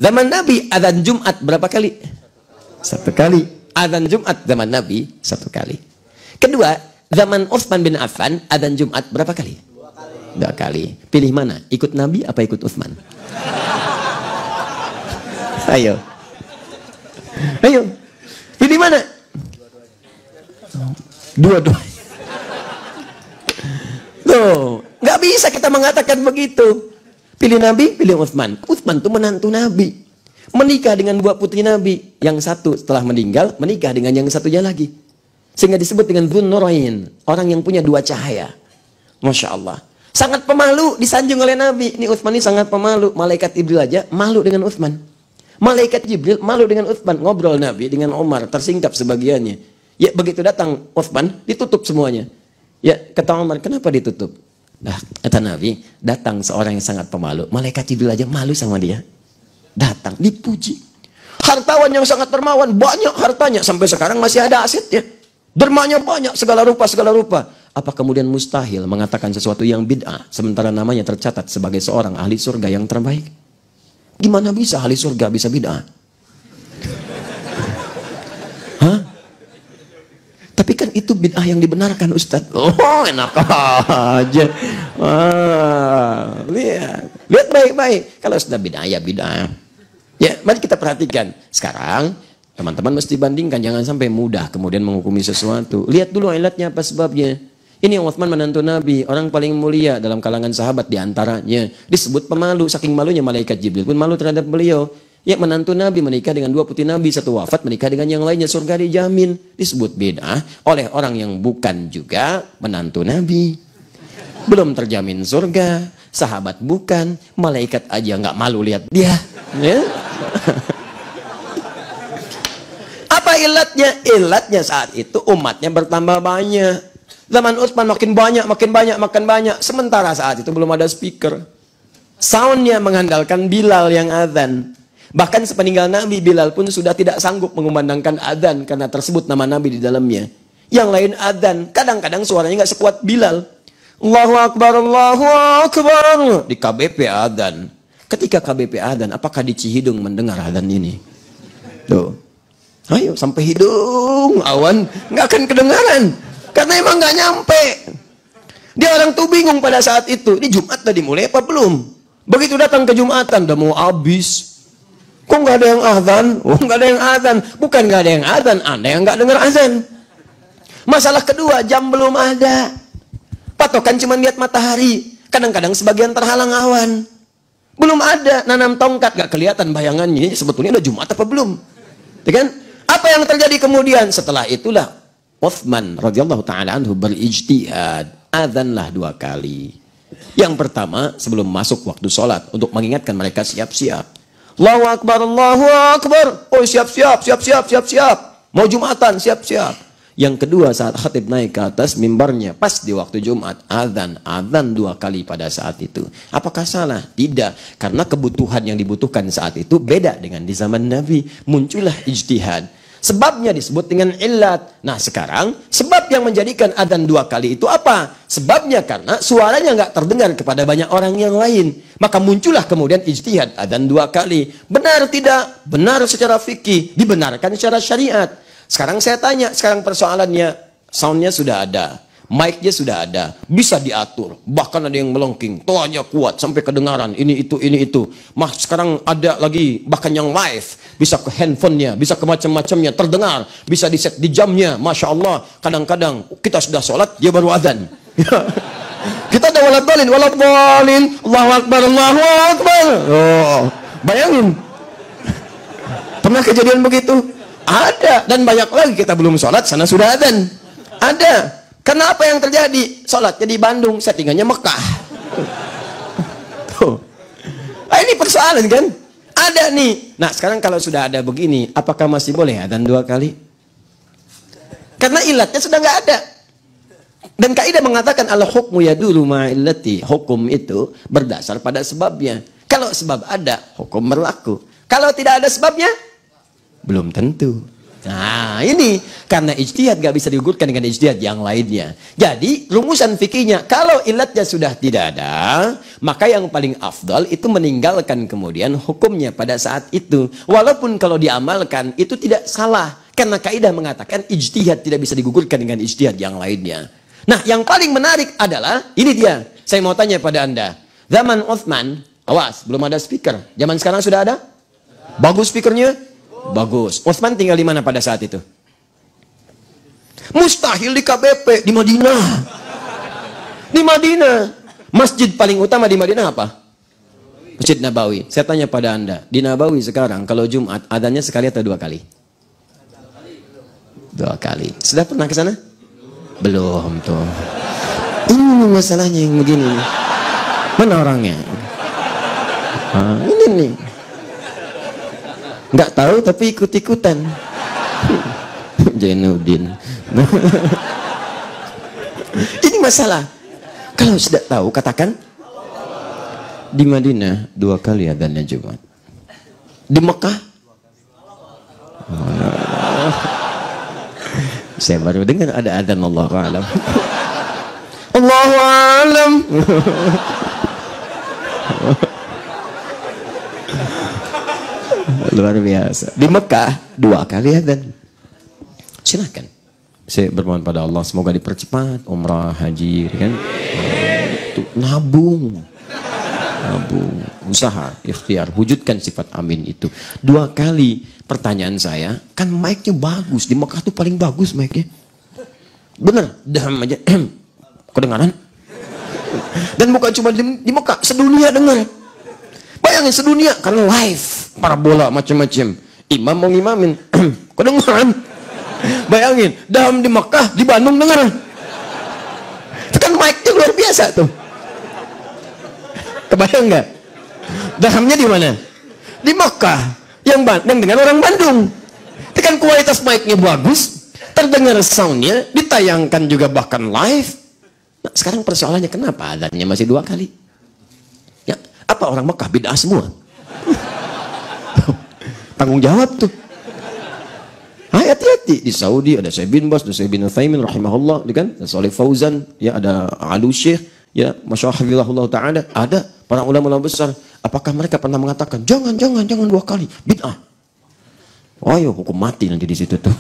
Zaman Nabi adzan Jumat berapa kali? 1 kali. Adzan Jumat zaman Nabi 1 kali. Kedua, zaman Utsman bin Affan adzan Jumat berapa kali? 2 kali. Pilih mana? Ikut Nabi apa ikut Utsman? Ayo. Ayo. Pilih mana? Dua-duanya. Tuh, nggak bisa kita mengatakan begitu. Pilih Nabi, pilih Utsman. Utsman itu menantu Nabi. Menikah dengan 2 putri Nabi. Yang satu setelah meninggal, menikah dengan yang satunya lagi. Sehingga disebut dengan Dzun Nurain. Orang yang punya 2 cahaya. Masya Allah. Sangat pemalu, disanjung oleh Nabi. Ini Utsman ini sangat pemalu. Malaikat Jibril aja malu dengan Utsman. Malaikat Jibril malu dengan Utsman. Ngobrol Nabi dengan Umar, tersingkap sebagiannya. Ya begitu datang Utsman, ditutup semuanya. Ya kata Umar, kenapa ditutup? Nah, kata Nabi, datang seorang yang sangat pemalu. Malaikat Jibril aja malu sama dia. Datang, dipuji. Hartawan yang sangat dermawan, banyak hartanya. Sampai sekarang masih ada asetnya. Dermanya banyak, segala rupa, segala rupa. Apa kemudian mustahil mengatakan sesuatu yang bid'ah, sementara namanya tercatat sebagai seorang ahli surga yang terbaik? Gimana bisa ahli surga bisa bid'ah? Hah? Tapi kan itu bid'ah yang dibenarkan, Ustaz. Oh, enak aja. Lihat baik-baik. Kalau sudah bid'ah, ya bid'ah. Ya, mari kita perhatikan. Sekarang, teman-teman mesti bandingkan. Jangan sampai mudah kemudian menghukumi sesuatu. Lihat dulu ilatnya apa sebabnya. Ini yang Utsman menantu Nabi. Orang paling mulia dalam kalangan sahabat diantaranya. Disebut pemalu. Saking malunya malaikat Jibril pun malu terhadap beliau. Ya, menantu Nabi menikah dengan 2 putri Nabi, 1 wafat, menikah dengan yang lainnya, surga dijamin. Disebut bid'ah oleh orang yang bukan juga menantu Nabi. Belum terjamin surga, sahabat bukan, malaikat aja nggak malu lihat dia. Ya? Apa ilatnya? Ilatnya saat itu umatnya bertambah banyak. Zaman Utsman makin banyak. Sementara saat itu belum ada speaker. Soundnya mengandalkan Bilal yang azan. Bahkan sepeninggal Nabi, Bilal pun sudah tidak sanggup mengumandangkan adzan karena tersebut nama Nabi di dalamnya. Yang lain adzan, kadang-kadang suaranya nggak sekuat Bilal. Allahu Akbar, Allahu Akbar. Di KBP adzan. Ketika KBP adzan, apakah di Cihidung mendengar adzan ini? Tuh. Ayo, sampai hidung, awan, nggak akan kedengaran. Karena emang nggak nyampe. Dia orang tuh bingung pada saat itu. Ini Jumat tadi mulai apa belum? Begitu datang ke Jumatan, udah mau habis. Kok nggak ada yang azan? Oh, nggak ada yang azan. Bukan nggak ada yang azan, Anda yang nggak dengar azan. Masalah kedua, jam belum ada. Patokan cuma lihat matahari. Kadang-kadang sebagian terhalang awan. Belum ada, nanam tongkat nggak kelihatan bayangannya. Sebetulnya udah Jumat apa belum? Ya kan? Apa yang terjadi kemudian? Setelah itulah Utsman radhiyallahu taala anhu berijtihad, adzanlah 2 kali. Yang pertama sebelum masuk waktu sholat untuk mengingatkan mereka siap-siap. Allahu Akbar, Allahu Akbar. Oh, siap-siap. Mau Jumatan, siap-siap. Yang kedua saat khatib naik ke atas mimbarnya pas di waktu Jumat, adzan 2 kali pada saat itu. Apakah salah? Tidak, karena kebutuhan yang dibutuhkan saat itu beda dengan di zaman Nabi. Muncullah ijtihad. Sebabnya disebut dengan illat. Nah sekarang sebab yang menjadikan adzan 2 kali itu apa? Sebabnya karena suaranya nggak terdengar kepada banyak orang yang lain. Maka muncullah kemudian ijtihad adzan 2 kali. Benar tidak? Benar secara fikih. Dibenarkan secara syariat. Sekarang saya tanya, sekarang persoalannya soundnya sudah ada. Mic-nya sudah ada, bisa diatur, bahkan ada yang melengking, toanya kuat sampai kedengaran, ini itu. Sekarang ada lagi bahkan yang live, bisa ke handphonenya, bisa ke macam-macamnya, terdengar, bisa di set di jamnya, masya Allah. Kadang-kadang kita sudah sholat, dia baru adzan. Kita ada waladhalin, Allahu Akbar, Allahu Akbar. Oh, bayangin, pernah kejadian begitu? Ada, dan banyak lagi kita belum sholat, sana sudah adzan. Ada. Karena apa yang terjadi? Sholatnya di Bandung, settingannya Mekah. Tuh. Nah, ini persoalan kan? Ada nih. Nah sekarang kalau sudah ada begini, apakah masih boleh adzan 2 kali? Karena ilatnya sudah nggak ada. Dan kaidah mengatakan al-hukmu yaduru ma'illati. Hukum itu berdasar pada sebabnya. Kalau sebab ada, hukum berlaku. Kalau tidak ada sebabnya, belum tentu. Nah ini karena ijtihad gak bisa digugurkan dengan ijtihad yang lainnya. Jadi rumusan fikihnya kalau ilatnya sudah tidak ada, maka yang paling afdal itu meninggalkan kemudian hukumnya pada saat itu. Walaupun kalau diamalkan itu tidak salah, karena kaidah mengatakan ijtihad tidak bisa digugurkan dengan ijtihad yang lainnya. Nah yang paling menarik adalah ini dia. Saya mau tanya pada Anda, zaman Utsman, awas belum ada speaker. Zaman sekarang sudah ada? Bagus speakernya? Bagus. Utsman tinggal di mana pada saat itu? Mustahil di KBP, di Madinah. Di Madinah. Masjid paling utama di Madinah apa? Masjid Nabawi. Saya tanya pada Anda, di Nabawi sekarang kalau Jumat adanya sekali atau 2 kali? 2 kali. Sudah pernah ke sana? Belum tuh. Ini masalahnya yang begini. Mana orangnya? Ini nih. Nggak tahu tapi ikut-ikutan. Jainuddin. Ini masalah. Kalau sudah tahu katakan. Di Madinah 2 kali adzannya Jumat. Di Mekah? Saya baru dengar ada adzan Allahu a'lam. Allahu a'lam. Luar biasa. Di Mekah 2 kali adzan. Silakan. Saya bermohon pada Allah semoga dipercepat umrah, haji, kan? Nabung, usaha, ikhtiar, wujudkan sifat amin itu. 2 kali. Pertanyaan saya, kan mic-nya bagus di Mekah tuh paling bagus mic-nya. Bener, daham aja. Kedengaran? Dan bukan cuma di Mekah, sedunia dengar. Bayangin sedunia karena live. Parabola macam-macam. Imam mau ngimamin. Kedengaran? Bayangin, daham di Mekah, di Bandung dengar. Itu kan mic-nya luar biasa tuh. Kebayang nggak? Dahamnya di mana? Di Mekah. Yang dengar orang Bandung. Itu kan kualitas mic-nya bagus, terdengar soundnya, ditayangkan juga bahkan live. Nah, sekarang persoalannya kenapa adzannya masih 2 kali? Ya, apa orang Mekah bid'ah semua? Tanggung jawab tuh. Hati-hati. Di Saudi ada Syekh bin Bas, ada Syekh bin Utsaimin rahimahullah, kan? Ada Shalih Fauzan, ya ada Alu Syekh, ya masyaallah taala, ada para ulama besar. Apakah mereka pernah mengatakan jangan 2 kali bid'ah? Oh, ayo hukum mati nanti di situ tuh.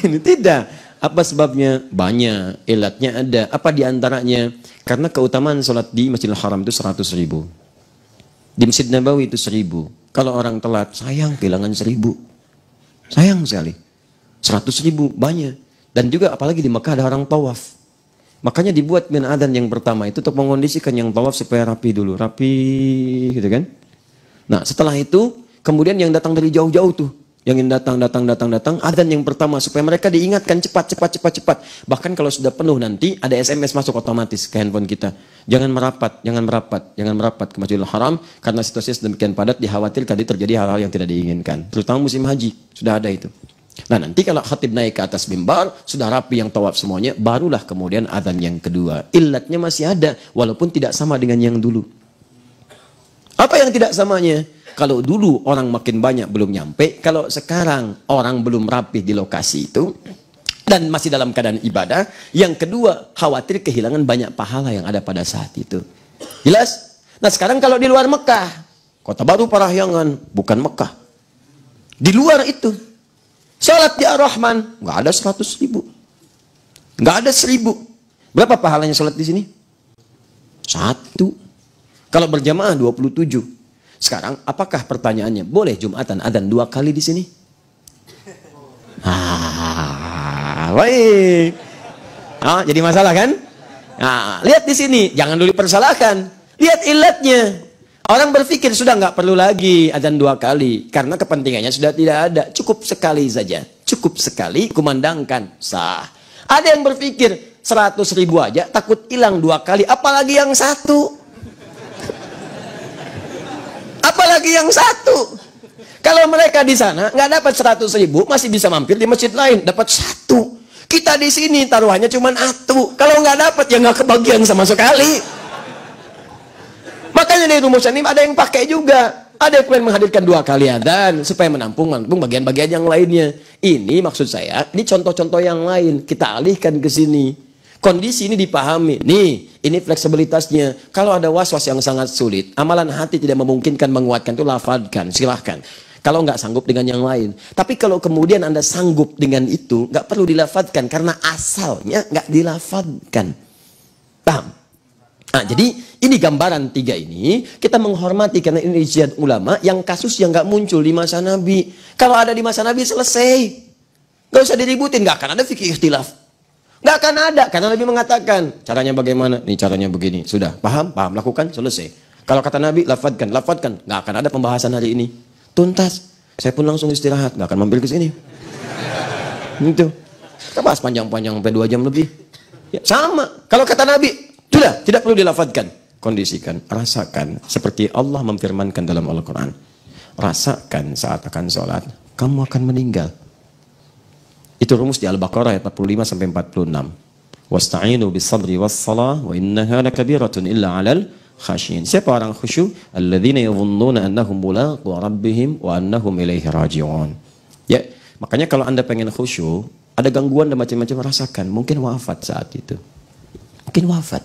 Ini tidak. Apa sebabnya? Banyak. Ilatnya ada. Apa diantaranya? Karena keutamaan sholat di Masjidil Haram itu 100.000. Di Masjid Nabawi itu 1.000. Kalau orang telat, sayang kehilangan 1.000. Sayang sekali. 100.000 banyak. Dan juga apalagi di Mekah ada orang tawaf. Makanya dibuat min adzan yang pertama itu untuk mengondisikan yang tawaf supaya rapi dulu. Rapi gitu kan. Nah setelah itu kemudian yang datang dari jauh-jauh tuh. Yang ingin datang. Adzan yang pertama supaya mereka diingatkan cepat. Bahkan kalau sudah penuh nanti ada SMS masuk otomatis ke handphone kita. Jangan merapat ke Masjidil Haram karena situasi sedemikian padat dikhawatirkan terjadi hal-hal yang tidak diinginkan. Terutama musim haji sudah ada itu. Nah nanti kalau khatib naik ke atas mimbar sudah rapi yang tawaf semuanya, barulah kemudian adzan yang kedua. Ilatnya masih ada walaupun tidak sama dengan yang dulu. Apa yang tidak samanya? Kalau dulu orang makin banyak belum nyampe, kalau sekarang orang belum rapi di lokasi itu dan masih dalam keadaan ibadah, yang kedua khawatir kehilangan banyak pahala yang ada pada saat itu. Jelas? Nah sekarang kalau di luar Mekah, Kota Baru Parahyangan, bukan Mekah. Di luar itu, sholat di Ar-Rahman, nggak ada 100.000. Nggak ada 1.000. Berapa pahalanya sholat di sini? 1. Kalau berjamaah 27. Sekarang, apakah pertanyaannya boleh Jumatan adzan 2 kali di sini? Baik. Jadi masalah kan? Nah, lihat di sini, jangan dulu dipersalahkan. Lihat ilatnya. Orang berpikir sudah nggak perlu lagi adzan 2 kali karena kepentingannya sudah tidak ada. Cukup sekali saja. Cukup sekali kumandangkan sah. Ada yang berpikir 100.000 aja takut hilang 2 kali, apalagi yang 1. Apalagi yang 1. Kalau mereka di sana nggak dapat 100.000, masih bisa mampir di masjid lain, dapat 1. Kita di sini taruhannya cuma 1. Kalau nggak dapat ya nggak kebagian sama sekali. Makanya dari rumusan ini ada yang pakai juga. Ada yang menghadirkan 2 kali adzan supaya menampung bagian-bagian yang lainnya. Ini maksud saya, ini contoh-contoh yang lain. Kita alihkan ke sini. Kondisi ini dipahami. Nih, ini fleksibilitasnya. Kalau ada was-was yang sangat sulit, amalan hati tidak memungkinkan menguatkan itu, lafadkan, silahkan. Kalau nggak sanggup dengan yang lain. Tapi kalau kemudian Anda sanggup dengan itu, nggak perlu dilafadkan karena asalnya nggak dilafadkan. Paham? Nah, jadi ini gambaran 3 ini kita menghormati karena ini ijtihad ulama yang kasus yang nggak muncul di masa Nabi. Kalau ada di masa Nabi selesai, nggak usah diributin, nggak akan ada fikih ikhtilaf, nggak akan ada karena Nabi mengatakan caranya bagaimana, nih caranya begini, sudah paham, lakukan, selesai. Kalau kata Nabi lafadkan, nggak akan ada pembahasan hari ini, tuntas. Saya pun langsung istirahat, nggak akan mampir ke sini. Itu kita bahas panjang-panjang sampai 2 jam lebih. Ya, sama. Kalau kata Nabi sudah, tidak perlu dilafadkan. Kondisikan, rasakan. Seperti Allah memfirmankan dalam Al-Quran. Rasakan saat akan sholat, kamu akan meninggal. Itu rumus di Al-Baqarah ayat 45-46. Wasta'inu bis-sabri was-salah wa innaha lakabiratun illa 'alal khasyin. Siapa orang khusyuk? Alladzina yadhunnuna annahum mulaqu rabbihim wa annahum ilaihi raji'un. Ya, makanya kalau Anda pengen khusyuk, ada gangguan dan macam-macam, rasakan. Mungkin wafat saat itu. Mungkin wafat.